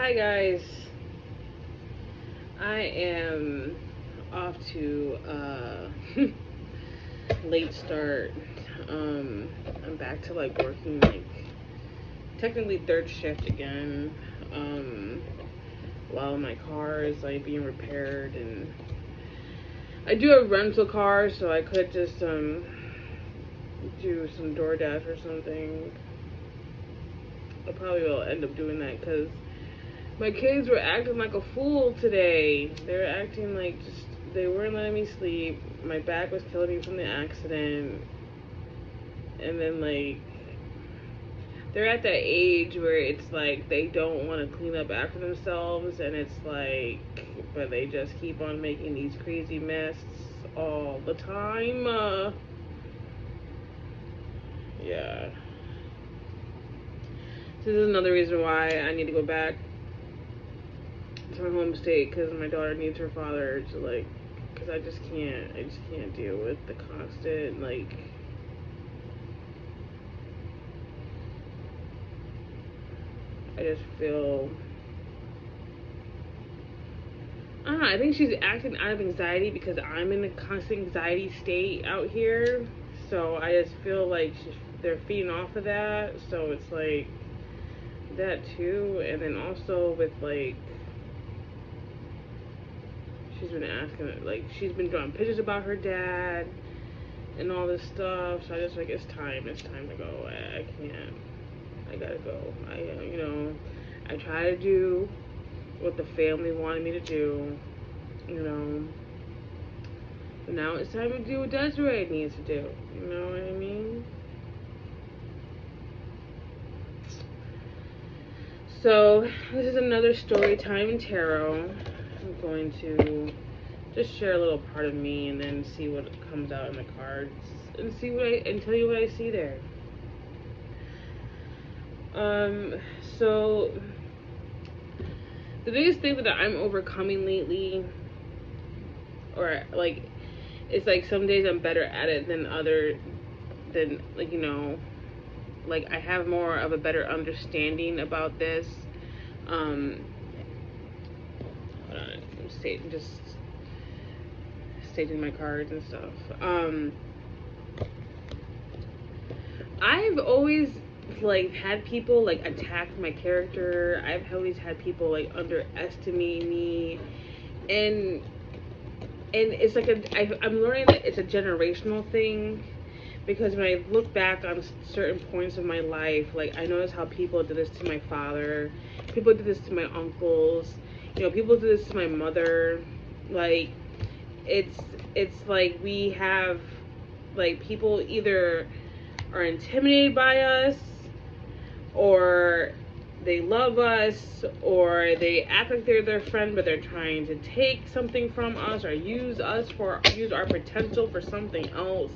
Hi guys, I am off to late start. I'm back to like working like technically third shift again. While my car is like being repaired, and I do have a rental car, so I could just do some DoorDash or something. I probably will end up doing that because my kids were acting like a fool today. They were acting like they weren't letting me sleep. My back was killing me from the accident. And then, like, they're at that age where it's like they don't want to clean up after themselves. And it's like, but they just keep on making these crazy mess all the time. Yeah. This is another reason why I need to go back to my home state, because my daughter needs her father to, like, because I just can't deal with the constant, like, I just feel, I don't know, I think she's acting out of anxiety because I'm in a constant anxiety state out here, so I just feel like they're feeding off of that, so it's like, that too, and then also with, like, she's been asking, like, she's been drawing pictures about her dad and all this stuff, so I just, like, it's time to go. I can't, I gotta go. I try to do what the family wanted me to do, but now it's time to do what Desiree needs to do, you know what I mean? So, this is another story time in tarot. I'm going to just share a little part of me and then see what comes out in the cards and tell you what I see there. So the biggest thing that I'm overcoming lately, or like, it's like some days I'm better at it than like, like I have more of a better understanding about this. Hold on, I'm staging my cards and stuff. I've always like had people like attack my character. I've always had people like underestimate me, and it's like I'm learning that it's a generational thing, because when I look back on certain points of my life, like I notice how people did this to my father, people did this to my uncles, people did this to my mother. Like it's like we have, like, people either are intimidated by us, or they love us, or they act like they're their friend, but they're trying to take something from us or use our potential for something else.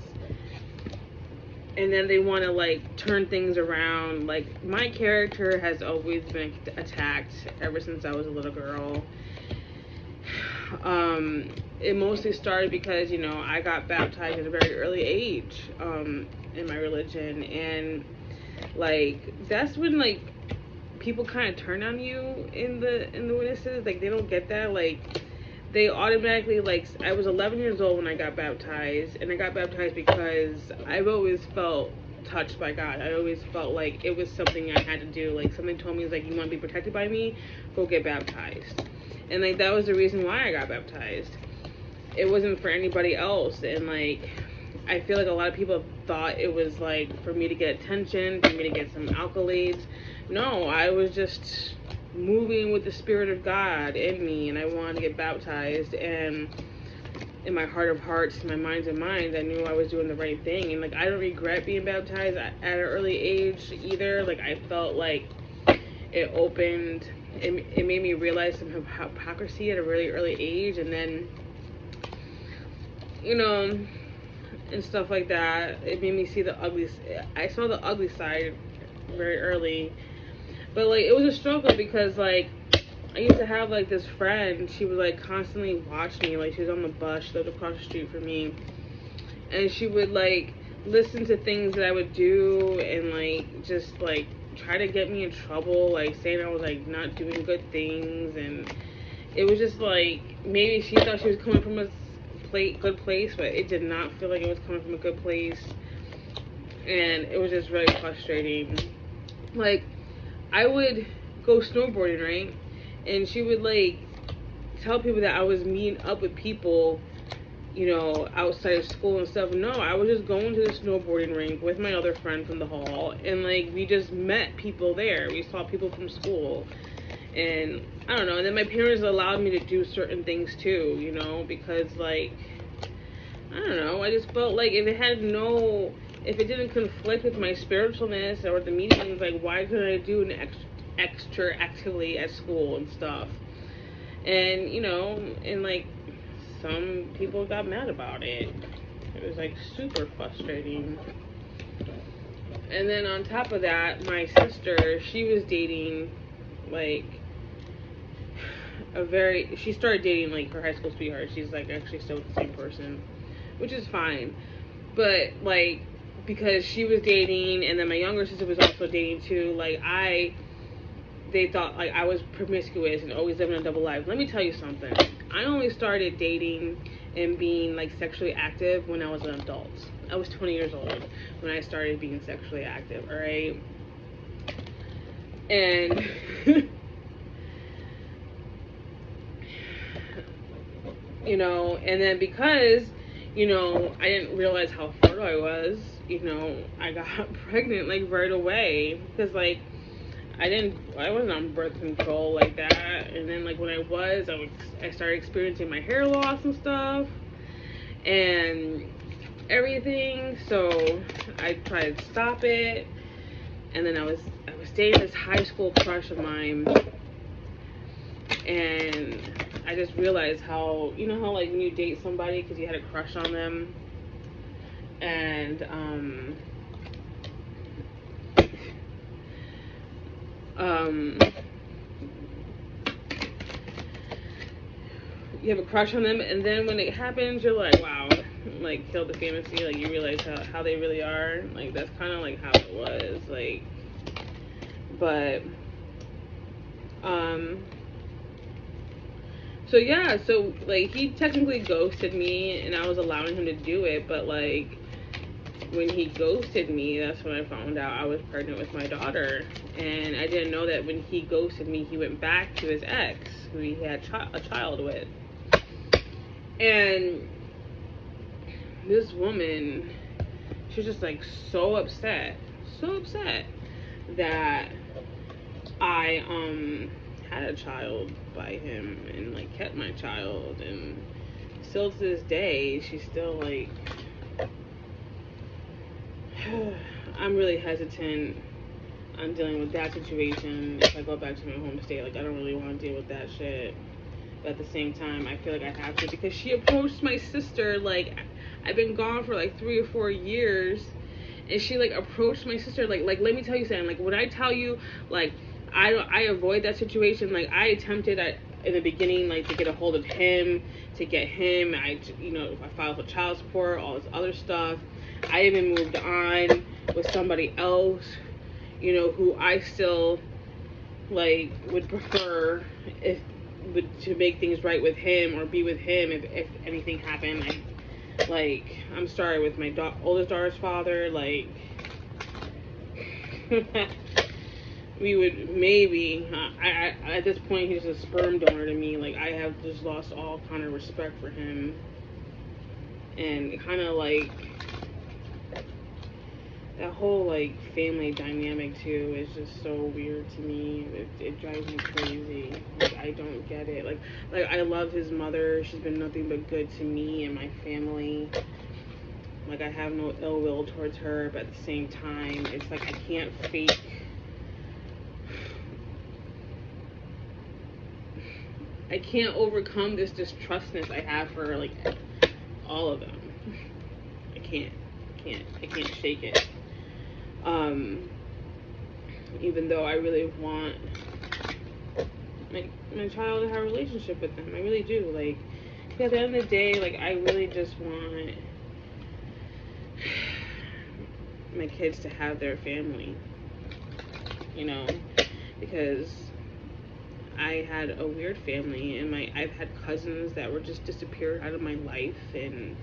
And then they want to like turn things around. Like, my character has always been attacked ever since I was a little girl. It mostly started because, I got baptized at a very early age in my religion, and like that's when like people kind of turn on you in the witnesses. Like, they don't get that. Like, they automatically, like, I was 11 years old when I got baptized, and I got baptized because I've always felt touched by God. I always felt like it was something I had to do. Like, something told me, like, you want to be protected by me, go get baptized. And like that was the reason why I got baptized. It wasn't for anybody else. And like, I feel like a lot of people thought it was like for me to get attention, for me to get some accolades. No, I was just moving with the Spirit of God in me, and I wanted to get baptized. And in my heart of hearts, in my minds of minds, I knew I was doing the right thing. And like, I don't regret being baptized at an early age either. Like, I felt like it made me realize some hypocrisy at a really early age, and then, and stuff like that. It made me see I saw the ugly side very early. But like, it was a struggle because like, I used to have like this friend, she would like constantly watch me. Like, she was on the bus, she lived across the street from me, and she would like listen to things that I would do, and like just like try to get me in trouble, like saying I was like not doing good things, and it was just like maybe she thought she was coming from a good place, but it did not feel like it was coming from a good place, and it was just really frustrating. Like, I would go snowboarding, right, and she would like tell people that I was meeting up with people, you know, outside of school and stuff. No, I was just going to the snowboarding rink with my other friend from the hall, and like we just met people there. We saw people from school, and I don't know. And then my parents allowed me to do certain things too, you know, because like I don't know. I just felt like if it didn't conflict with my spiritualness or the meetings, like why couldn't I do an extra activity at school and stuff? And you know, and like some people got mad about it. It was like super frustrating. And then on top of that, my sister, she was dating like she started dating like her high school sweetheart. She's like actually still with the same person, which is fine. But like because she was dating and then my younger sister was also dating too, like they thought like I was promiscuous and always living a double life. Let me tell you something. I only started dating and being like sexually active when I was an adult. I was 20 years old when I started being sexually active, alright? And you know, and then because, you know, I didn't realize how fertile I was, you know, I got pregnant like right away because like I wasn't on birth control like that. And then like when I started experiencing my hair loss and stuff and everything. So I tried to stop it. And then I was dating this high school crush of mine. And I just realized how, you know how like when you date somebody because you had a crush on them. And you have a crush on them, and then when it happens, you're like, wow, like, kill the fantasy, like, you realize how they really are, like, that's kind of, like, how it was, like, but, so, yeah, so, like, he technically ghosted me, and I was allowing him to do it, but, like, when he ghosted me, that's when I found out I was pregnant with my daughter. And I didn't know that when he ghosted me, he went back to his ex, who he had a child with. And this woman, she was just like so upset that I had a child by him and like kept my child. And still to this day, she's still like, I'm really hesitant on dealing with that situation if I go back to my home state. Like, I don't really want to deal with that shit. But at the same time, I feel like I have to because she approached my sister. Like, I've been gone for like 3 or 4 years, and she like approached my sister. Like let me tell you something. Like, when I tell you, like, I avoid that situation. Like, I attempted in the beginning, like, to get a hold of him, to get him. I filed for child support, all this other stuff. I even moved on with somebody else, you know, who I still, like, would prefer to make things right with him or be with him if anything happened. I'm sorry, with my oldest daughter's father, like, we would maybe, I at this point, he's a sperm donor to me. Like, I have just lost all kind of respect for him. And kind of, like, that whole, like, family dynamic, too, is just so weird to me. It drives me crazy. Like, I don't get it. Like, I love his mother. She's been nothing but good to me and my family. Like, I have no ill will towards her, but at the same time, it's like I can't fake. I can't overcome this distrustness I have for, like, all of them. I can't shake it. Even though I really want my child to have a relationship with them. I really do. Like, at the end of the day, like, I really just want my kids to have their family. you know, because I had a weird family, and I've had cousins that were just disappeared out of my life, and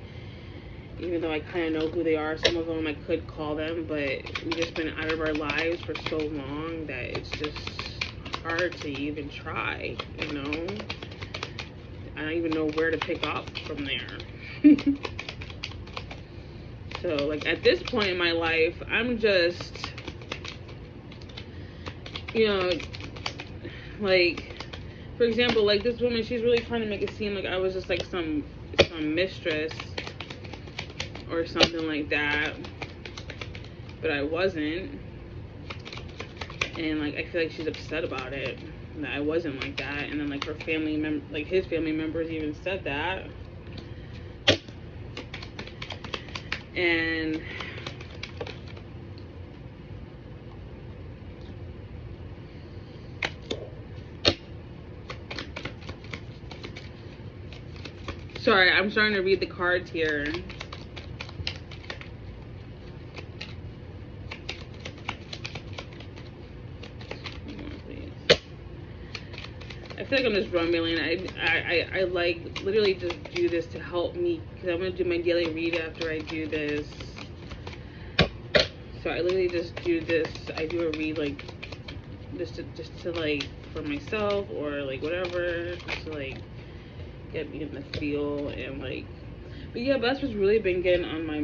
even though I kind of know who they are, some of them I could call them, but we've just been out of our lives for so long that it's just hard to even try, you know? I don't even know where to pick up from there. So, like, at this point in my life, I'm just, you know, like, for example, like, this woman, she's really trying to make it seem like I was just, like, some mistress or something like that, but I wasn't. And, like, I feel like she's upset about it, that I wasn't like that. And then, like, her family like, his family members even said that. And sorry, I'm starting to read the cards here. I feel like I'm just rumbling. I like literally just do this to help me, because I'm going to do my daily read after I do this. So I literally just do this. I do a read, like, just to like, for myself, or like whatever, just to like get me in the feel. And like, but yeah, that's what's really been getting on my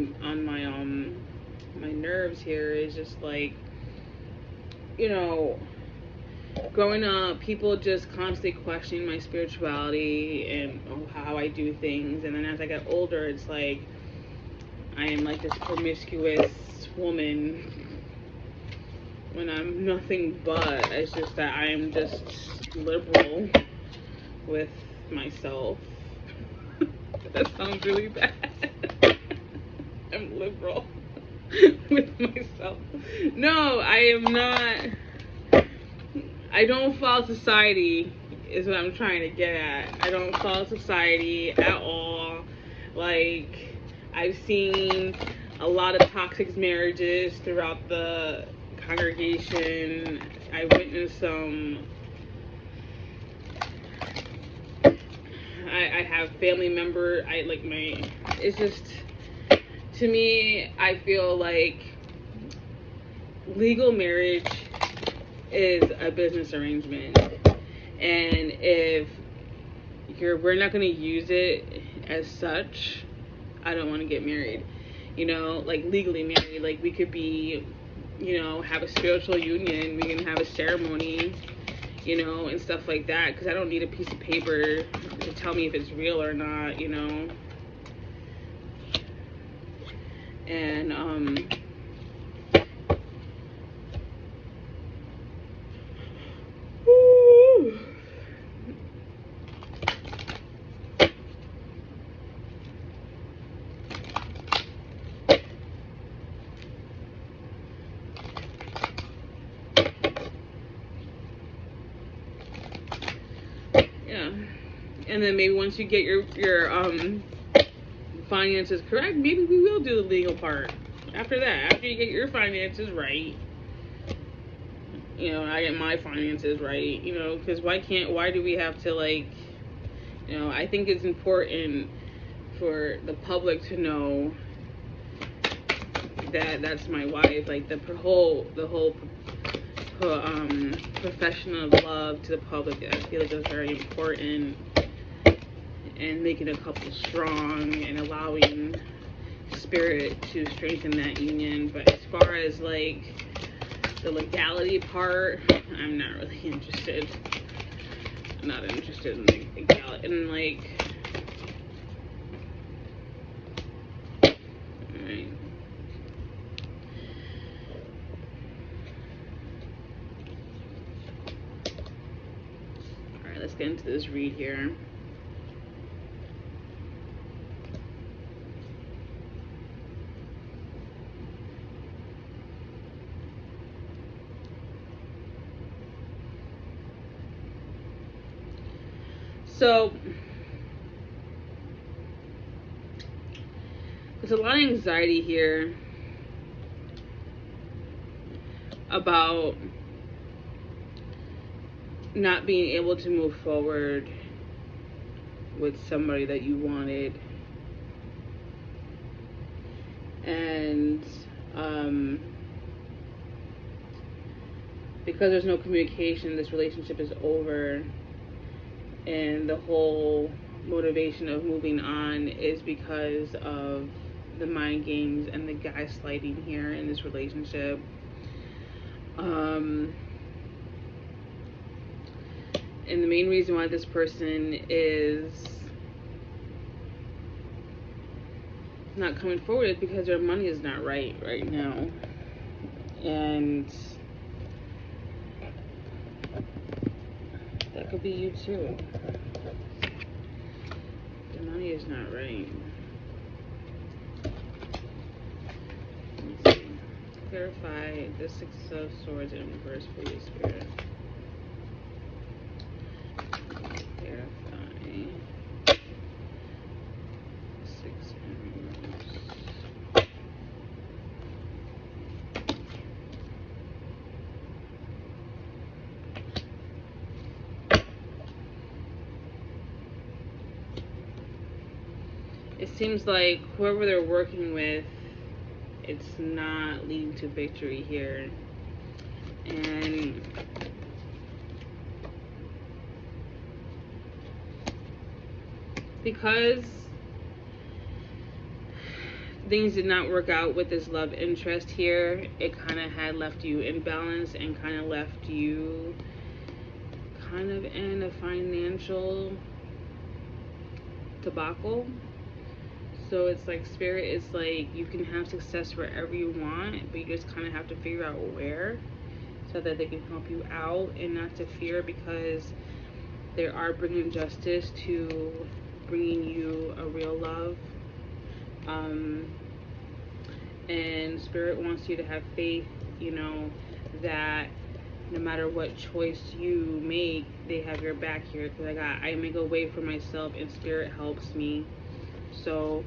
nerves here, is just like, you know, growing up, people just constantly questioning my spirituality and how I do things. And then as I got older, it's like I am like this promiscuous woman when I'm nothing but. It's just that I am just liberal with myself. That sounds really bad. I'm liberal with myself. No, I am not. I don't follow society, is what I'm trying to get at. I don't follow society at all. Like, I've seen a lot of toxic marriages throughout the congregation. I witnessed some. I have family member. It's just, to me, I feel like legal marriage is a business arrangement, and if we're not going to use it as such, I don't want to get married, you know, like legally married. Like, we could be, you know, have a spiritual union, we can have a ceremony, you know, and stuff like that, because I don't need a piece of paper to tell me if it's real or not, you know. And yeah, and then maybe once you get your finances correct, maybe we will do the legal part after that. After you get your finances right, you know, I get my finances right, you know, because why do we have to, like, you know, I think it's important for the public to know that that's my wife. Like, the whole profession of love to the public, I feel like is very important, and making a couple strong and allowing spirit to strengthen that union. But as far as like the legality part, I'm not really interested. I'm not interested in the legality. And like, alright. Alright, let's get into this read here. So, there's a lot of anxiety here about not being able to move forward with somebody that you wanted. And because there's no communication, this relationship is over. And the whole motivation of moving on is because of the mind games and the gaslighting here in this relationship. And the main reason why this person is not coming forward is because their money is not right now. And that could be you too. The money is not right. Let's see. Clarify the Six of Swords in reverse for you, Spirit. It seems like whoever they're working with, it's not leading to victory here. And because things did not work out with this love interest here, it kind of had left you imbalanced and kind of left you kind of in a financial debacle. So it's like, Spirit is like, you can have success wherever you want, but you just kind of have to figure out where, so that they can help you out and not to fear, because they are bringing justice to bringing you a real love. And Spirit wants you to have faith, you know, that no matter what choice you make, they have your back here. Because I make a way for myself and Spirit helps me. So,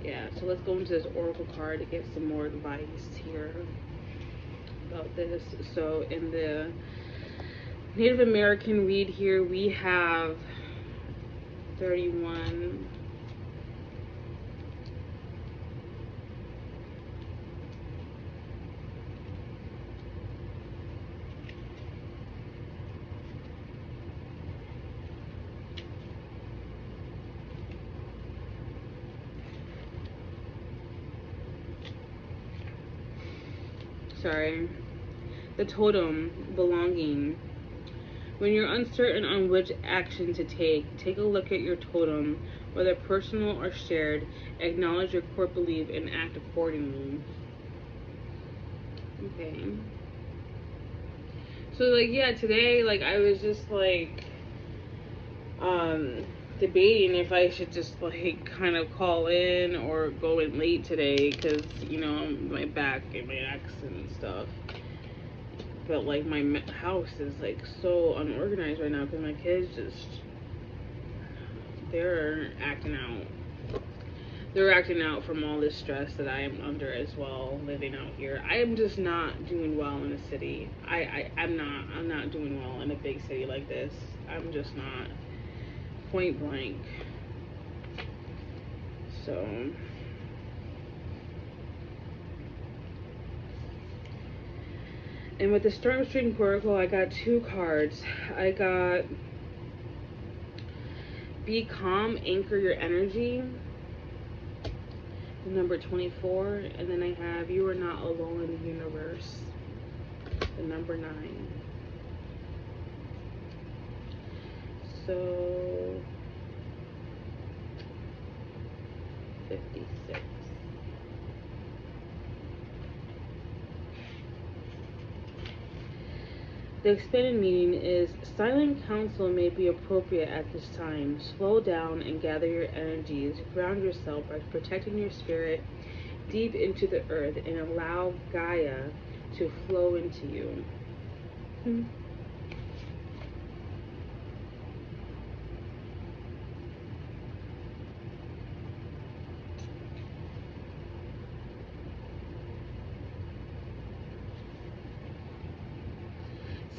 yeah, so let's go into this Oracle card to get some more advice here about this. So in the Native American read here, we have 31. Sorry. The totem, belonging. When you're uncertain on which action to take a look at your totem, whether personal or shared. Acknowledge your core belief and act accordingly. Okay. So, like, yeah, today, like, I was just, like, debating if I should just, like, kind of call in or go in late today, because, you know, my back and my accent and stuff. But, like, my house is, like, so unorganized right now, because my kids just, they're acting out. They're acting out from all this stress that I am under as well, living out here. I am just not doing well in a city. I'm not doing well in a big city like this. I'm just not. Point blank. So, and with the Storm String Oracle, I got two cards. I got Be Calm, Anchor Your Energy, the number 24, and then I have You Are Not Alone in the Universe, the number 9. So 56. The expanded meaning is silent counsel may be appropriate at this time. Slow down and gather your energies. Ground yourself by protecting your spirit deep into the earth and allow Gaia to flow into you.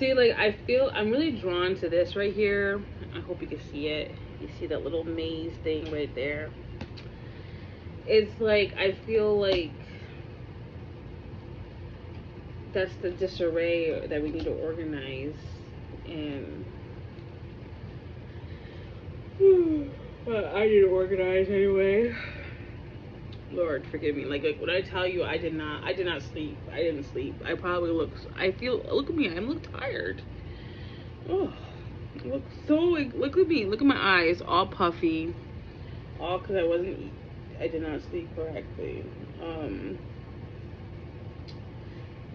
See, like, I feel I'm really drawn to this right here. I hope you can see it. You see that little maze thing right there? It's like, I feel like that's the disarray that we need to organize. And I need to organize anyway. Lord, forgive me. Like when I tell you I did not sleep. I didn't sleep. I probably look at me, I look tired. Oh, look at me. Look at my eyes, all puffy. All because I did not sleep correctly.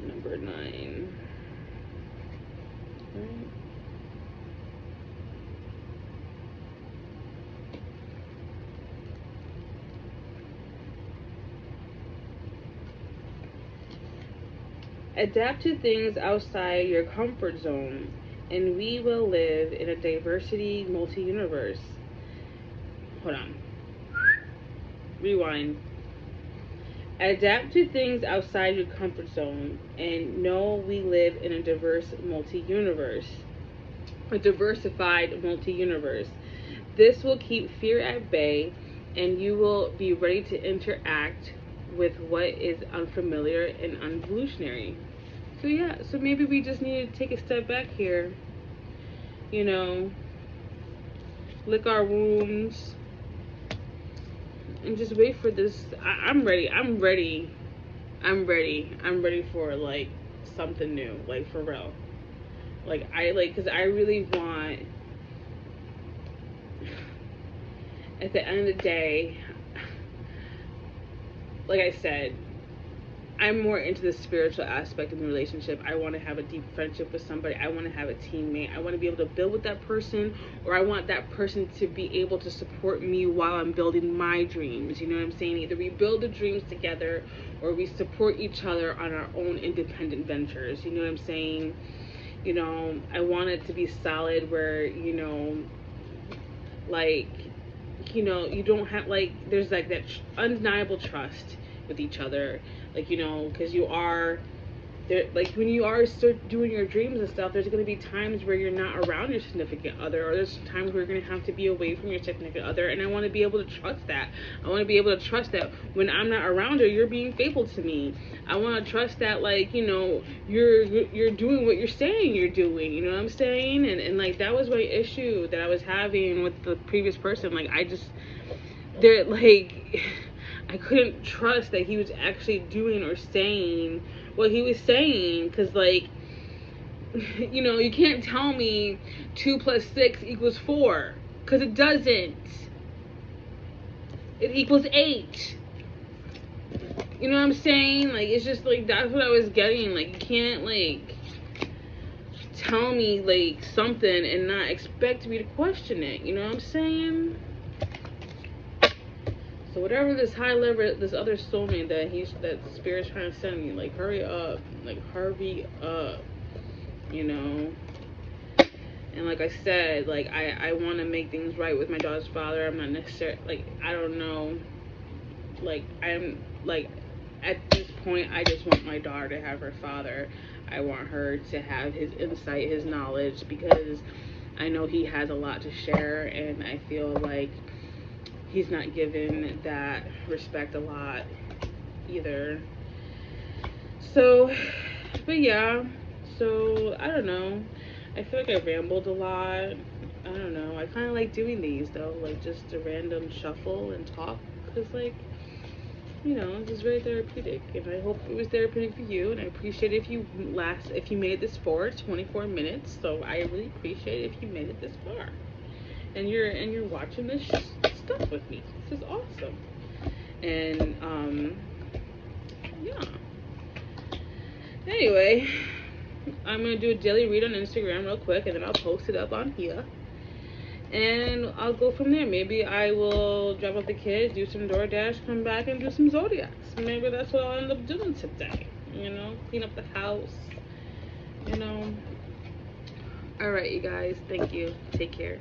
Number 9. Right. Adapt to things outside your comfort zone, and we will live in a diversity multi-universe. Hold on. Rewind. Adapt to things outside your comfort zone, and know we live in a diverse multi-universe. A diversified multi-universe. This will keep fear at bay, and you will be ready to interact with what is unfamiliar and unevolutionary. So yeah, so maybe we just need to take a step back here. You know, lick our wounds and just wait for this. I'm ready. I'm ready for like something new, like for real. Because I really want, at the end of the day, like I said, I'm more into the spiritual aspect of the relationship. I want to have a deep friendship with somebody. I want to have a teammate. I want to be able to build with that person, or I want that person to be able to support me while I'm building my dreams. You know what I'm saying? Either we build the dreams together, or we support each other on our own independent ventures. You know what I'm saying? You know, I want it to be solid where, you know, like, you know, you don't have, like, there's like that undeniable trust with each other. Like, you know, because you are there, like when you are start doing your dreams and stuff, there's going to be times where you're not around your significant other, or there's times where you're going to have to be away from your significant other, and I want to be able to trust that. I want to be able to trust that when I'm not around her, you're being faithful to me. I want to trust that, like, you know, you're doing what you're saying you're doing. You know what I'm saying? And like, that was my issue that I was having with the previous person. Like, I couldn't trust that he was actually doing or saying what he was saying, because, like, you know, you can't tell me 2 + 6 = 4, because it doesn't. It equals 8. You know what I'm saying? Like, it's just, like, that's what I was getting. Like, you can't, like, tell me, like, something and not expect me to question it. You know what I'm saying? So whatever this high level, this other soulmate that Spirit's trying to send me, like, hurry up, like, hurry up, you know. And like I said, like, I want to make things right with my daughter's father. I'm not necessarily, like, I don't know, like, I'm, like, at this point, I just want my daughter to have her father. I want her to have his insight, his knowledge, because I know he has a lot to share, and I feel like he's not given that respect a lot either. So, but yeah, so I don't know. I feel like I rambled a lot. I don't know. I kind of like doing these though, like just a random shuffle and talk, because, like, you know, it's just very therapeutic, and I hope it was therapeutic for you. And I appreciate if you made it this far, 24 minutes. So I really appreciate it if you made it this far, and you're watching this stuff with me. This is awesome. And yeah. Anyway, I'm gonna do a daily read on Instagram real quick, and then I'll post it up on here, and I'll go from there. Maybe I will drop off the kids, do some DoorDash, come back and do some Zodiacs. Maybe that's what I'll end up doing today. You know, clean up the house. You know. All right, you guys. Thank you. Take care.